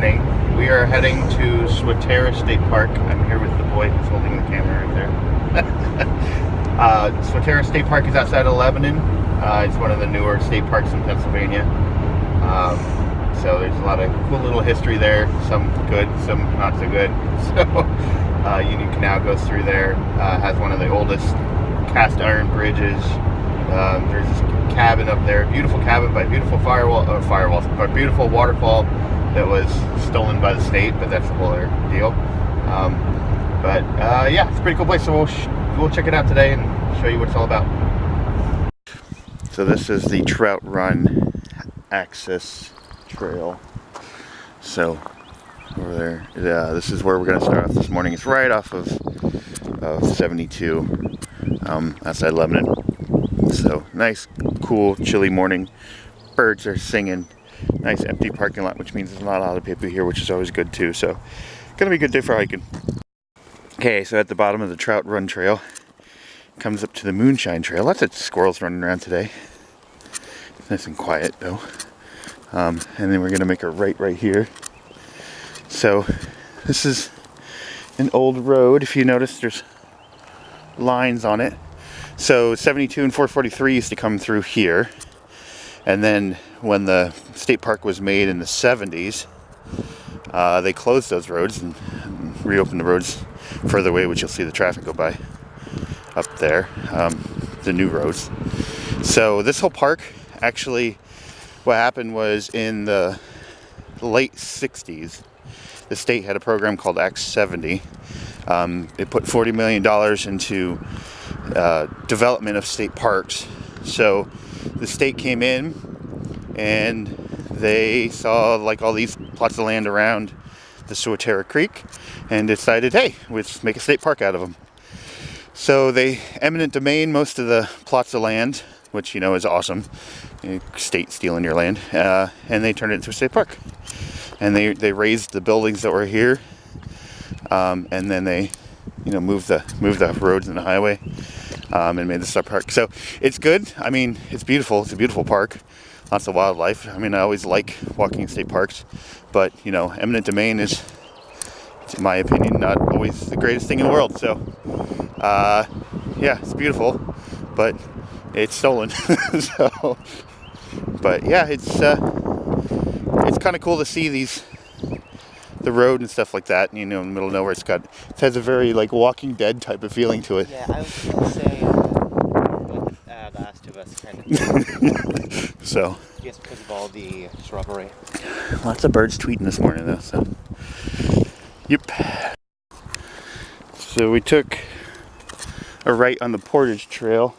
morning. We are heading to Swatara State Park. I'm here with the boy who's holding the camera right there. Swatara State Park is outside of Lebanon. It's one of the newer state parks in Pennsylvania. So there's a lot of cool little history there. Some good, some not so good. So Union Canal goes through there. Has one of the oldest cast iron bridges. There's this cabin up there, beautiful cabin by beautiful by beautiful waterfall that was stolen by the state, but that's the whole other deal. Yeah, it's a pretty cool place, so we'll check it out today and show you what it's all about. So this is the Trout Run Trail. So over there, this is where we're going to start off this morning. It's right off of 72 outside Lebanon. So nice, cool, chilly morning. Birds are singing. Nice empty parking lot, which means there's not a lot of people here, which is always good too. So gonna be a good day for hiking. Okay, so at the bottom of the Trout Run Trail comes up to the Moonshine Trail. Lots of squirrels running around today. Nice and quiet though. And then we're gonna make a right here. So this is an old road. If you notice, there's lines on it. So 72 and 443 used to come through here, and then when the state park was made in the 70s, they closed those roads and reopened the roads further away, which you'll see the traffic go by up there, the new roads. So this whole park, actually, what happened was in the late 60s, the state had a program called Act 70. It put $40 million into development of state parks. So the state came in and they saw like all these plots of land around the Swatara Creek and decided, hey, let's make a state park out of them. So they eminent domain most of the plots of land, which you know is awesome, state stealing your land, and they turned it into a state park. And they raised the buildings that were here, and then they moved the roads and the highway, and made the state park. So it's good. I mean, it's beautiful. It's a beautiful park. Lots of wildlife. I mean, I always like walking in state parks, but eminent domain is, in my opinion, not always the greatest thing in the world. So yeah, it's beautiful, but it's stolen. So, but yeah, it's kind of cool to see the road and stuff like that, in the middle of nowhere. It has a very like Walking Dead type of feeling to it. Yeah, I was gonna say like Last of Us kind of. So Just because of all the shrubbery. Lots of birds tweeting this morning though. So yep. So we took a right on the Portage Trail.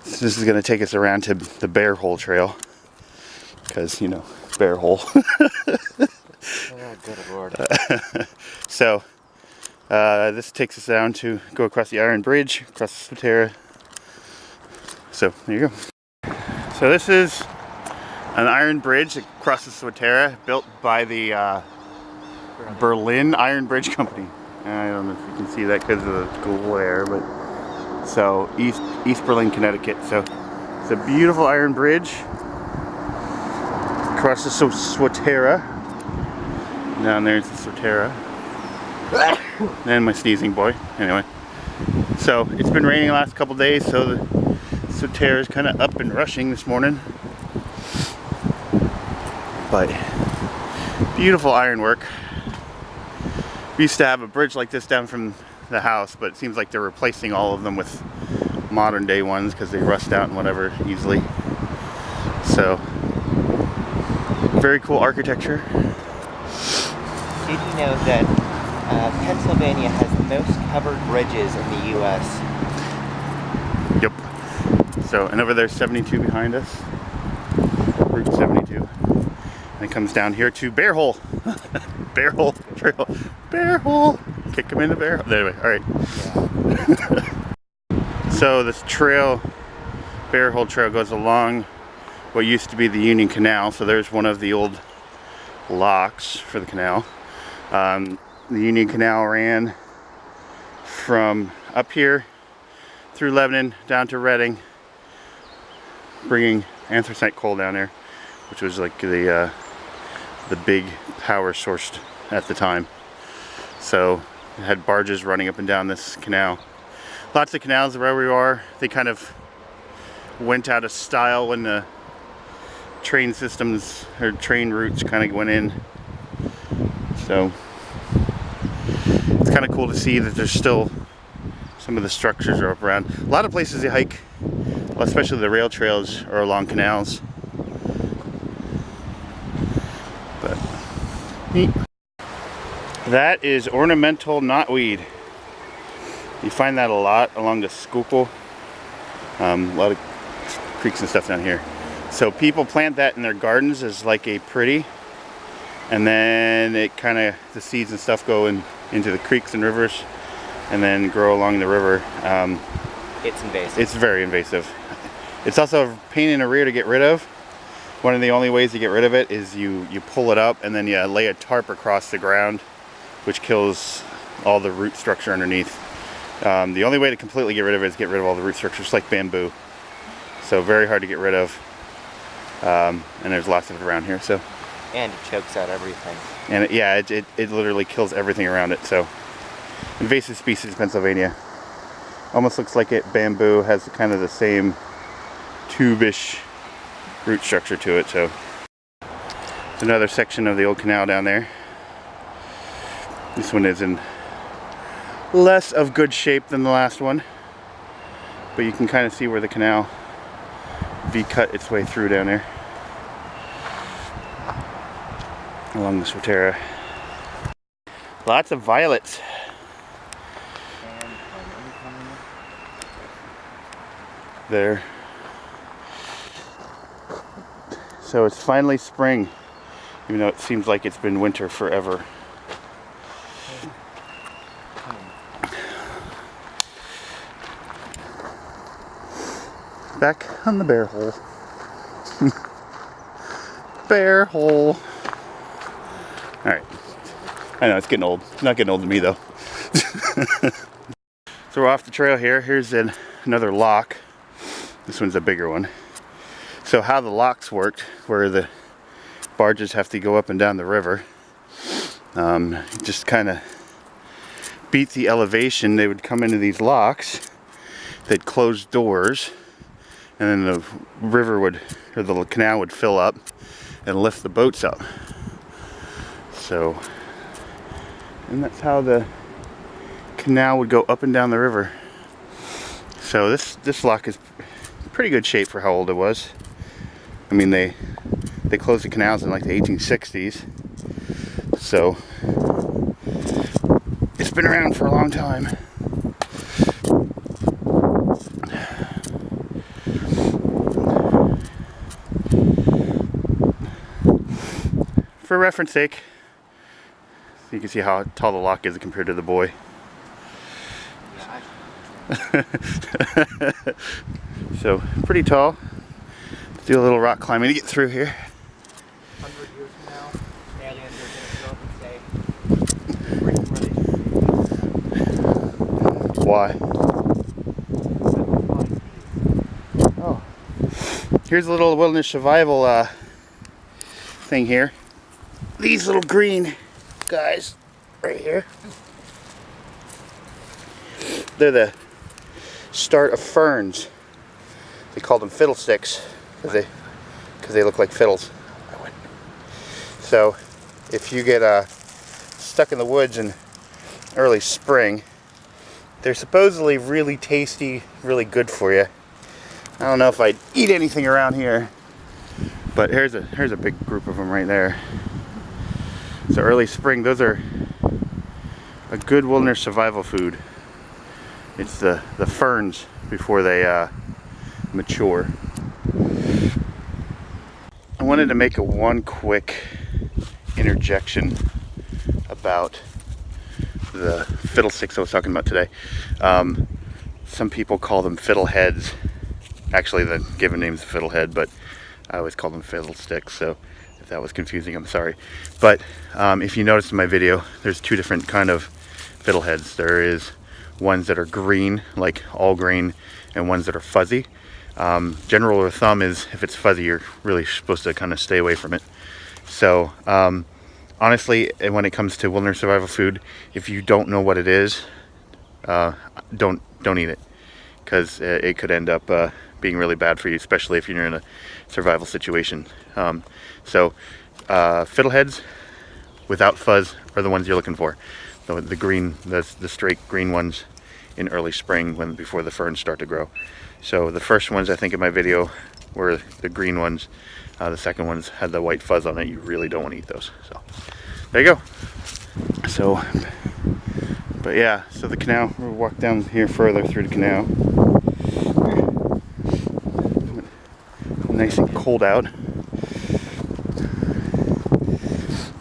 So this is gonna take us around to the Bear Hole Trail, because Bear Hole. Oh, good Lord. So this takes us down to go across the Iron Bridge, across the Swatara. So there you go. So this is an iron bridge that crosses Swatara, built by the Berlin Iron Bridge Company. I don't know if you can see that because of the glare, but so East Berlin, Connecticut. So it's a beautiful iron bridge. Crosses Swatara. Down there is the Swatara. And my sneezing boy. Anyway. So it's been raining the last couple days, so the Swatara is kind of up and rushing this morning. But beautiful ironwork. We used to have a bridge like this down from the house, but it seems like they're replacing all of them with modern day ones because they rust out and whatever easily. So very cool architecture. Did you know that Pennsylvania has the most covered bridges in the U.S.? Yep. So, and over there's 72 behind us. Route 72. And it comes down here to Bear Hole. Bear Hole Trail. Bear Hole. Kick them in the bear hole. Anyway, alright. Yeah. So this trail, Bear Hole Trail, goes along what used to be the Union Canal. So there's one of the old locks for the canal. The Union Canal ran from up here through Lebanon down to Reading, bringing anthracite coal down there, which was like the the big power source at the time. So it had barges running up and down this canal. Lots of canals where we are. They kind of went out of style when the train systems or train routes kind of went in. So it's kind of cool to see that there's still some of the structures are up around. A lot of places you hike, especially the rail trails, are along canals. But neat. That is ornamental knotweed. You find that a lot along the Schuylkill. A lot of creeks and stuff down here. So people plant that in their gardens as like a pretty, and then it kind of, the seeds and stuff go into the creeks and rivers and then grow along the river. It's invasive. It's very invasive. It's also a pain in the rear to get rid of. One of the only ways to get rid of it is you pull it up and then you lay a tarp across the ground, which kills all the root structure underneath. The only way to completely get rid of it is get rid of all the root structure, just like bamboo. So very hard to get rid of. And there's lots of it around here. So. And it chokes out everything. And it literally kills everything around it. So invasive species, Pennsylvania. Almost looks like bamboo has kind of the same tube-ish root structure to it. So it's another section of the old canal down there. This one is in less of good shape than the last one, but you can kind of see where the canal V-cut its way through down there along the Swatara. Lots of violets. There. So it's finally spring, even though it seems like it's been winter forever. Back on the bear hole. Bear hole. Alright. I know, it's getting old. It's not getting old to me, though. So we're off the trail here. Here's another lock. This one's a bigger one. So how the locks worked, where the barges have to go up and down the river, just kind of beat the elevation. They would come into these locks. They'd close doors. And then the river would, or the canal would fill up and lift the boats up. So, and that's how the canal would go up and down the river. So this lock is pretty good shape for how old it was. I mean, they closed the canals in like the 1860s. So, it's been around for a long time. For reference sake, so you can see how tall the lock is compared to the buoy. So pretty tall. Let's do a little rock climbing to get through here. 100 years from now, aliens are going to show up and say, Why? Oh, here's a little wilderness survival thing here. These little green guys right here, they're the start of ferns. They call them fiddlesticks because they look like fiddles. So if you get stuck in the woods in early spring, they're supposedly really tasty, really good for you. I don't know if I'd eat anything around here, but here's a big group of them right there. So early spring, those are a good wilderness survival food. It's the ferns before they mature. I wanted to make one quick interjection about the fiddlesticks I was talking about today. Some people call them fiddleheads. Actually, the given name is fiddlehead, but I always call them fiddlesticks, so if that was confusing, I'm sorry. But if you notice in my video, there's two different kind of fiddleheads. There is ones that are green, like all green, and ones that are fuzzy. General rule of thumb is if it's fuzzy, you're really supposed to kind of stay away from it. So honestly, when it comes to wilderness survival food, if you don't know what it is, don't eat it, because it could end up being really bad for you, especially if you're in a survival situation. So fiddleheads without fuzz are the ones you're looking for. The green, the straight green ones in early spring, before the ferns start to grow. So the first ones I think in my video were the green ones. The second ones had the white fuzz on it. You really don't want to eat those. So there you go. So, but yeah, so the canal, we'll walk down here further through the canal. Nice and cold out.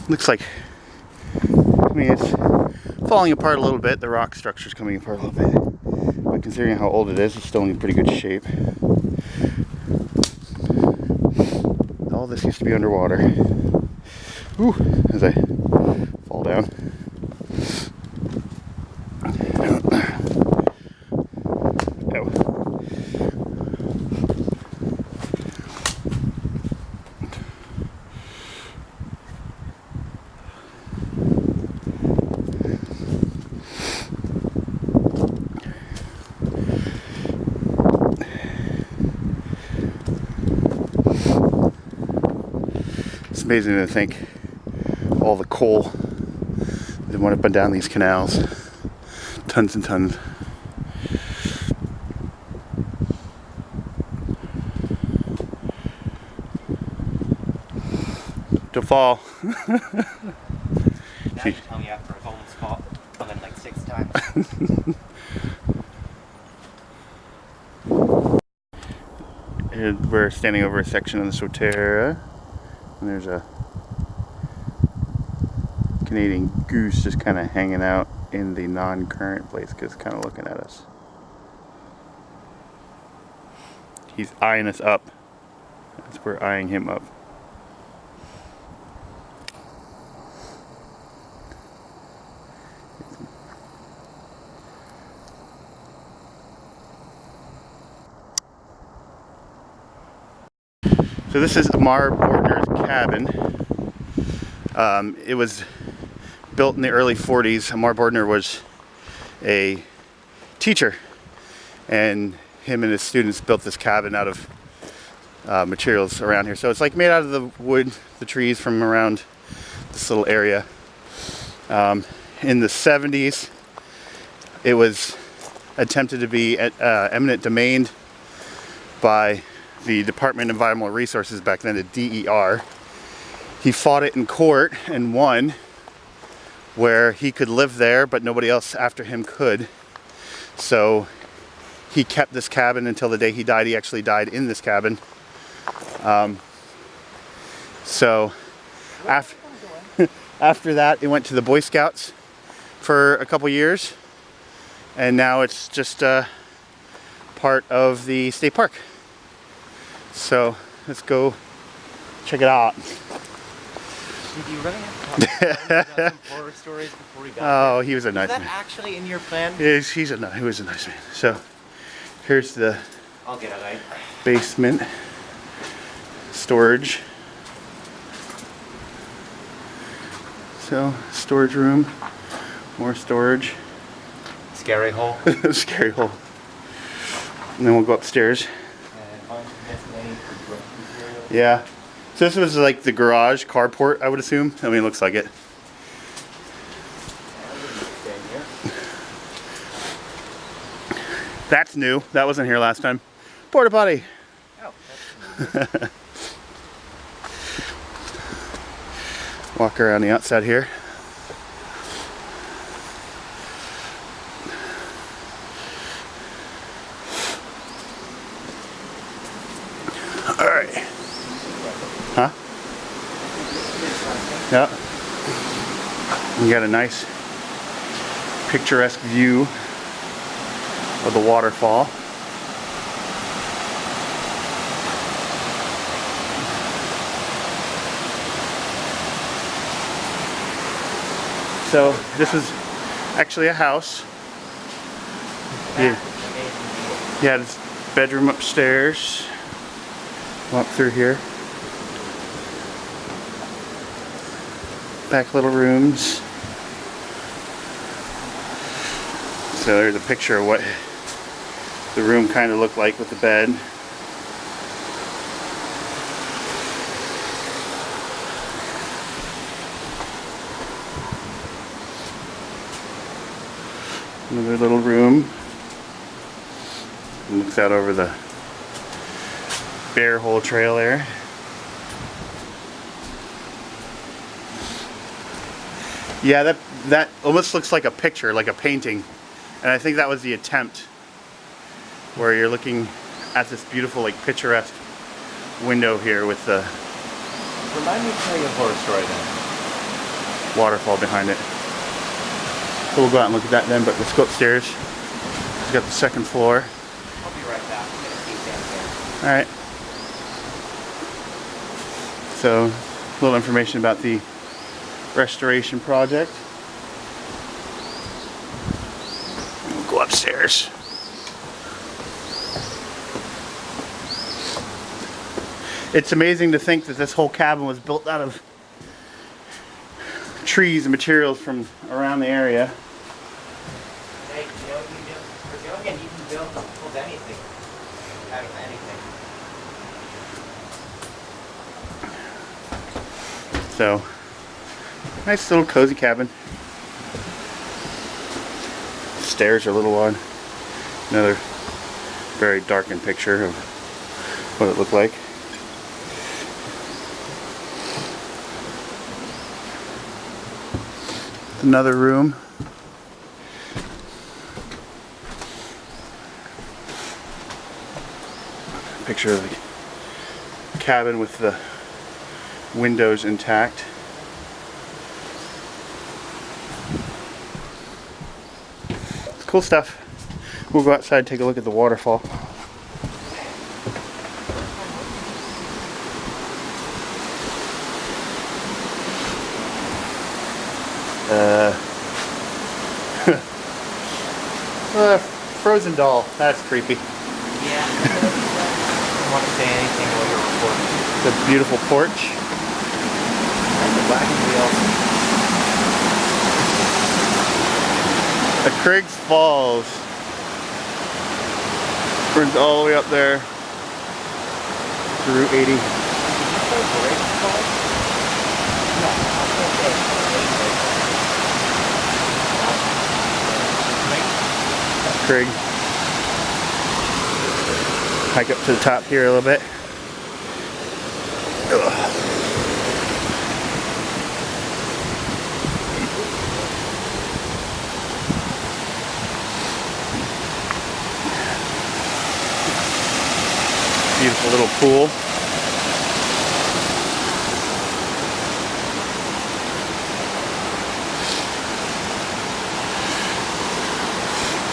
Looks like, I mean, it's falling apart a little bit. The rock structure's coming apart a little bit. But considering how old it is, it's still in pretty good shape. All this used to be underwater. Ooh, as I fall down. It's amazing to think all the coal that went up and down these canals. Tons and tons. To fall. Now you tell me after I've almost fallen like 6 times. We're standing over a section of the Swatara, and there's a Canadian goose just kind of hanging out in the non-current place, because kind of looking at us. He's eyeing us up. That's we're eyeing him up. So this is Bordner's cabin. It was built in the early 40s. Bordner was a teacher, and him and his students built this cabin out of materials around here. So it's like made out of the wood, the trees from around this little area. In the 70s, it was attempted to be eminent domain by the Department of Environmental Resources back then, the DER. He fought it in court and won, where he could live there, but nobody else after him could. So he kept this cabin until the day he died. He actually died in this cabin. So after that, it went to the Boy Scouts for a couple years, and now it's just part of the state park. So let's go check it out. Did you really have to talk about some horror stories before we got there? Oh, he was a nice man. Is that actually in your plan? He was a nice man. So here's the I'll get a light. basement storage. So storage room, more storage. Scary hole. Scary hole. And then we'll go upstairs. Yeah. So this was like the garage carport, I would assume. I mean, it looks like it. That's new. That wasn't here last time. Porta potty. Oh, that's Walk around the outside here. All right. Huh? Yeah. You got a nice picturesque view of the waterfall. So this is actually a house. Yeah, this bedroom upstairs. Walk through here. Back little rooms. So there's a picture of what the room kind of looked like with the bed. Another little room. Looks out over the Bear Hole Trail there. Yeah, that almost looks like a picture, like a painting. And I think that was the attempt, where you're looking at this beautiful, like, picturesque window here with the Remind me to tell you a horror story then. waterfall behind it. So we'll go out and look at that then, but let's go upstairs. We've got the second floor. I'll be right back. I'm gonna keep down here. Alright. So, a little information about the restoration project. We'll go upstairs. It's amazing to think that this whole cabin was built out of trees and materials from around the area. Hey, you know what you do? For Jogan, you can build anything out of anything. So, nice little cozy cabin. Stairs are a little odd. Another very darkened picture of what it looked like. Another room. Picture of the cabin with the windows intact. It's cool stuff. We'll go outside and take a look at the waterfall. Frozen doll. That's creepy. Yeah. I don't want to say anything while you're recording. It's a beautiful porch. And the wagon wheels. The Craigs Falls. Runs all the way up there to Route 80. Craig. Hike up to the top here a little bit. Ugh. Beautiful little pool.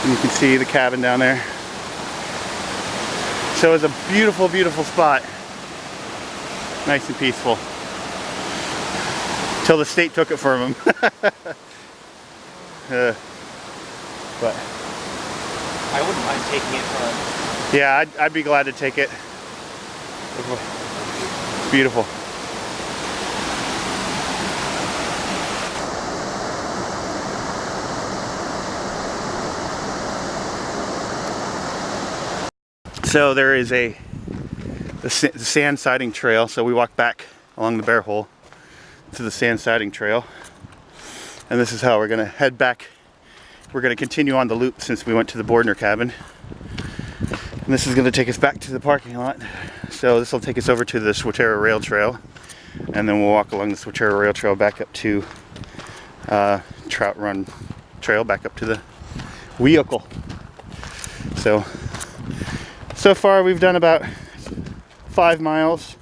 And you can see the cabin down there. So it's a beautiful, beautiful spot. Nice and peaceful. Till the state took it from them. But I wouldn't mind taking it from. yeah, I'd be glad to take it. Beautiful. So there is the sand siding trail. So we walked back along the Bear Hole to the sand siding trail, and this is how we're gonna head back. We're gonna continue on the loop since we went to the Bordner cabin, and this is gonna take us back to the parking lot. So this will take us over to the Swatara Rail Trail, and then we'll walk along the Swatara Rail Trail back up to Trout Run Trail, back up to the vehicle. So far we've done about 5 miles.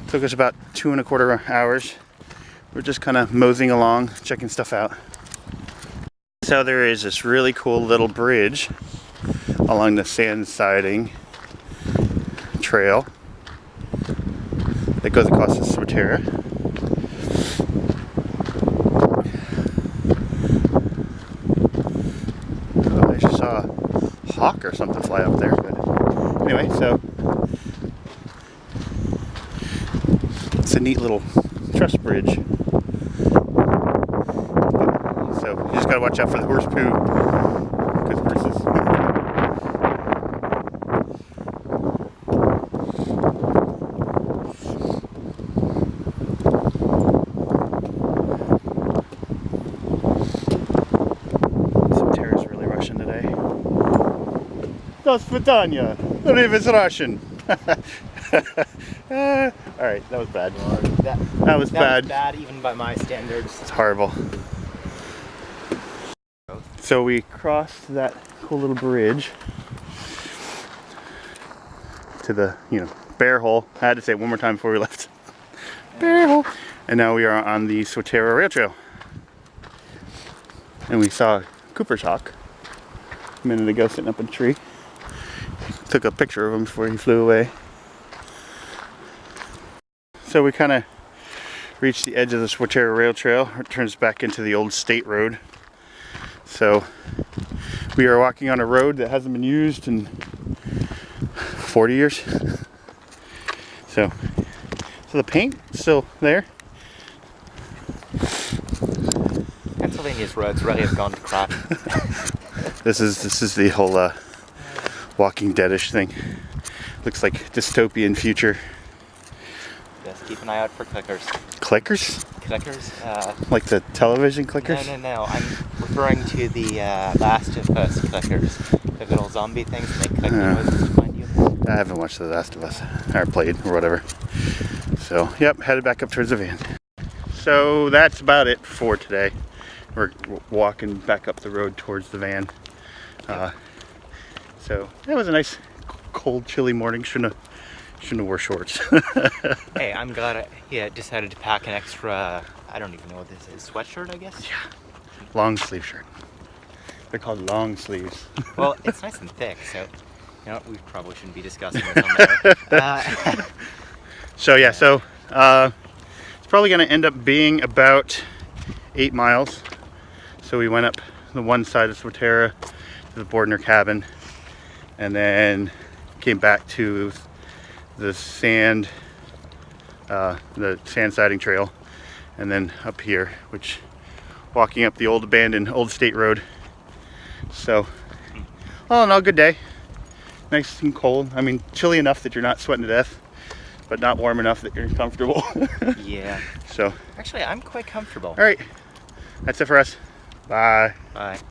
Took us about 2.25 hours. We're just kind of moseying along, checking stuff out. So there is this really cool little bridge along the sand siding trail that goes across the Swatara. Oh, I just saw a hawk or something fly up there. But anyway, so it's a neat little truss bridge gotta watch out for the horse poo. Because horses. Swatara's really rushing today. До свидания. Not even it's Russian. Alright, that was bad. That was bad. Bad even by my standards. It's horrible. So we crossed that cool little bridge to the, bear hole. I had to say it one more time before we left. Bear hole. And now we are on the Swatara Rail Trail. And we saw Cooper's hawk a minute ago sitting up in a tree. Took a picture of him before he flew away. So we kind of reached the edge of the Swatara Rail Trail. It turns back into the old state road. So we are walking on a road that hasn't been used in 40 years. So the paint is still there. Pennsylvania's roads really have gone to crap. This is the whole Walking Deadish thing. Looks like dystopian future. Yes, keep an eye out for clickers. Clickers? Clickers? Like the television clickers? No. I'm referring to the Last of Us clickers. The little zombie things that make clicking noises to find you. I haven't watched The Last of Us, or played, or whatever. So, yep, headed back up towards the van. So that's about it for today. We're walking back up the road towards the van. So that was a nice, cold, chilly morning. Shouldn't have wore shorts. Hey, I'm glad I decided to pack an extra, I don't even know what this is, sweatshirt, I guess? Yeah, long sleeve shirt. They're called long sleeves. Well, it's nice and thick, so we probably shouldn't be discussing this on there. So yeah, it's probably going to end up being about 8 miles. So we went up the one side of Swatara to the Bordner cabin, and then came back to the sand siding trail, and then up here, which walking up the old abandoned old state road. So all in all, good day. Nice and cold. I mean, chilly enough that you're not sweating to death, but not warm enough that you're comfortable. Yeah. So actually, I'm quite comfortable. all right, that's it for us. Bye. Bye.